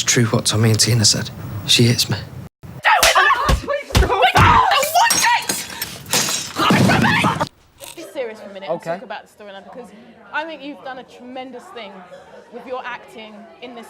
It's true what Tommy and Tina said. She hits me. Be serious for a minute and talk about the storyline, because I think you've done a tremendous thing with your acting in this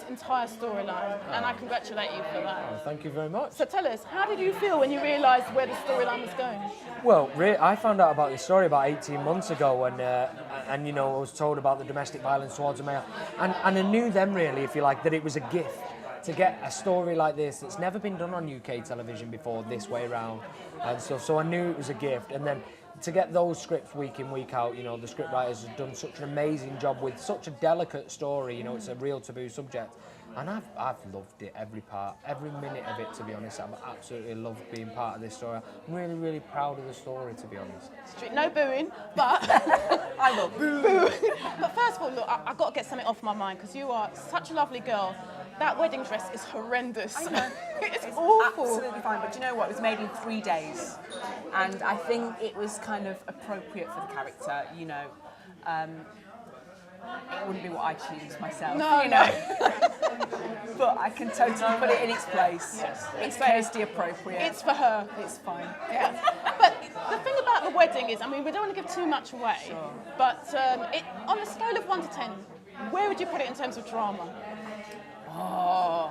entire storyline, and I congratulate you for that. Oh, thank you very much. So tell us, how did you feel when you realised where the storyline was going? Well, I found out about this story about 18 months ago, and you know, I was told about the domestic violence towards a male, and I knew then, really, if you like, that it was a gift to get a story like this that's never been done on UK television before, this way around and stuff. So I knew it was a gift, and then to get those scripts week in, week out, you know, the script writers have done such an amazing job with such a delicate story. You know, it's a real taboo subject, and I've loved it, every part, every minute of it, to be honest. I've absolutely loved being part of this story. I'm really, really proud of the story, to be honest. No booing, but I love booing. But first of all, look, I've got to get something off my mind, because you are such a lovely girl. That wedding dress is horrendous. I know. It's awful. Absolutely fine, but do you know what? It was made in 3 days, and I think it was kind of appropriate for the character. You know, it wouldn't be what I choose myself. No, you know. But I can totally put it in its place. Yes. It's Kirsty appropriate. It's for her. It's fine. Yeah. But the thing about the wedding is, I mean, we don't want to give too much away, but on a scale of 1 to 10, where would you put it in terms of drama? Oh,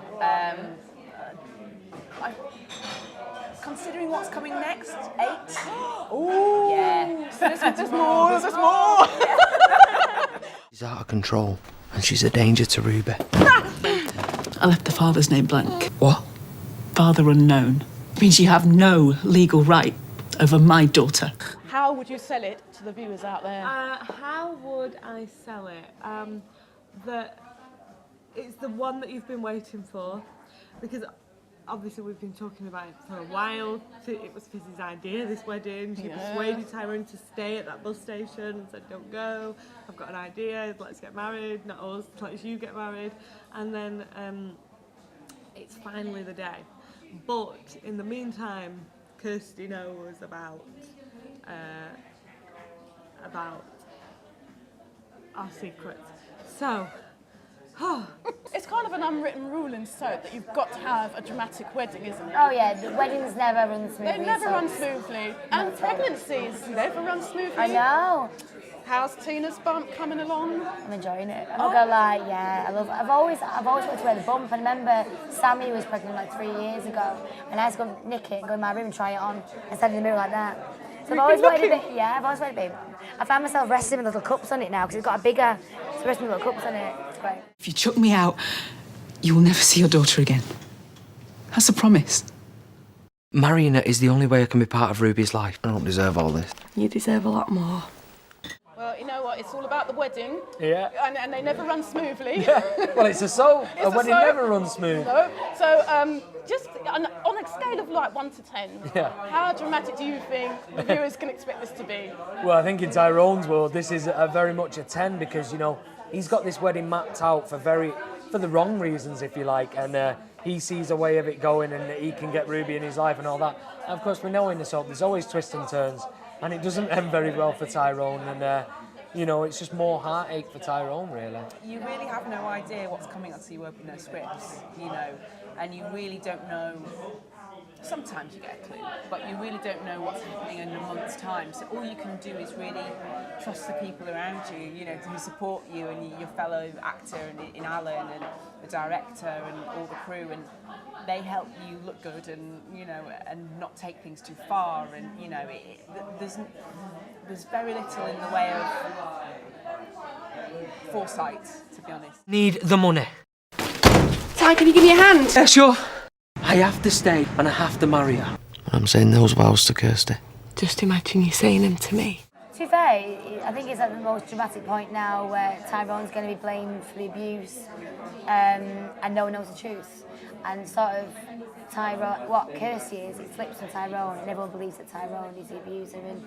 considering what's coming next, 8. Ooh. Yeah. There's more. There's more. She's out of control, and she's a danger to Ruby. I left the father's name blank. What? Father unknown. It means you have no legal right over my daughter. How would you sell it to the viewers out there? How would I sell it? That it's the one that you've been waiting for, because obviously we've been talking about it for a while. It was Fizz's idea, this wedding. She persuaded Tyrone to stay at that bus station and said, don't go, I've got an idea, let's get married, not us, let you get married. And then it's finally the day. But in the meantime, Kirsty knows about our secret. So, It's kind of an unwritten rule in soap that you've got to have a dramatic wedding, isn't it? Oh yeah, the weddings never run smoothly. They never run smoothly. And pregnancies never run smoothly. I know. How's Tina's bump coming along? I'm enjoying it. I'm not gonna lie, yeah. I've always wanted to wear the bump. I remember Sammy was pregnant like 3 years ago, and I had to go nick it and go in my room and try it on and stand in the mirror like that. So I've always wanted a bit. Yeah, I've always wanted a bit. I found myself resting with little cups on it now because it's got a bigger. So resting with little cups on it. It's great. If you chuck me out, you will never see your daughter again. That's a promise. Marrying her is the only way I can be part of Ruby's life. I don't deserve all this. You deserve a lot more. Well, you know what? It's all about the wedding. Yeah. And they never run smoothly. Yeah. Well, it's a soap. It's a wedding soap. never runs smooth. No. So, just on a scale of like 1 to 10, how dramatic do you think the viewers can expect this to be? Well, I think in Tyrone's world, this is very much a 10 because, you know, he's got this wedding mapped out for the wrong reasons, if you like, and he sees a way of it going and he can get Ruby in his life and all that. And of course, we know in the soap there's always twists and turns, and it doesn't end very well for Tyrone, and you know, it's just more heartache for Tyrone, really. You really have no idea what's coming until you open those scripts, you know, and you really don't know. Sometimes you get a clue, but you really don't know what's happening in a month's time. So all you can do is really trust the people around you, you know, who support you and your fellow actor and in Alan and the director and all the crew, and they help you look good and, you know, and not take things too far. And, you know, there's very little in the way of foresight, to be honest. Need the money. Ty, can you give me a hand? Yeah, sure. I have to stay and I have to marry her. I'm saying those vows to Kirsty. Just imagine you saying them to me. To be fair, I think it's at the most dramatic point now where Tyrone's going to be blamed for the abuse and no one knows the truth. And sort of Tyrone, what Kirsty is, it flips on Tyrone and everyone believes that Tyrone is the abuser and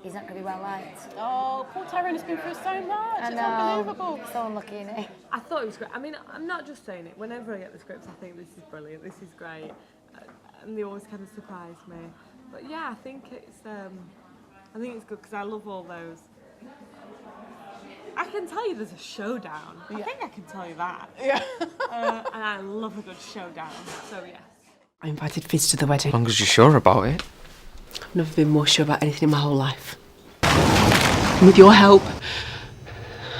he's not going to be well liked. Oh, poor Tyrone has been through so much. I It's know. unbelievable. So unlucky, isn't he? I thought it was great. I mean, I'm not just saying it. Whenever I get the scripts, I think this is brilliant, this is great. And they always kind of surprise me. But yeah, I think it's good because I love all those. I can tell you there's a showdown. I think I can tell you that. Yeah. And I love a good showdown, so yes. I invited Fizz to the wedding. As long as you're sure about it. I've never been more sure about anything in my whole life. And with your help,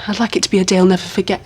I'd like it to be a day I'll never forget.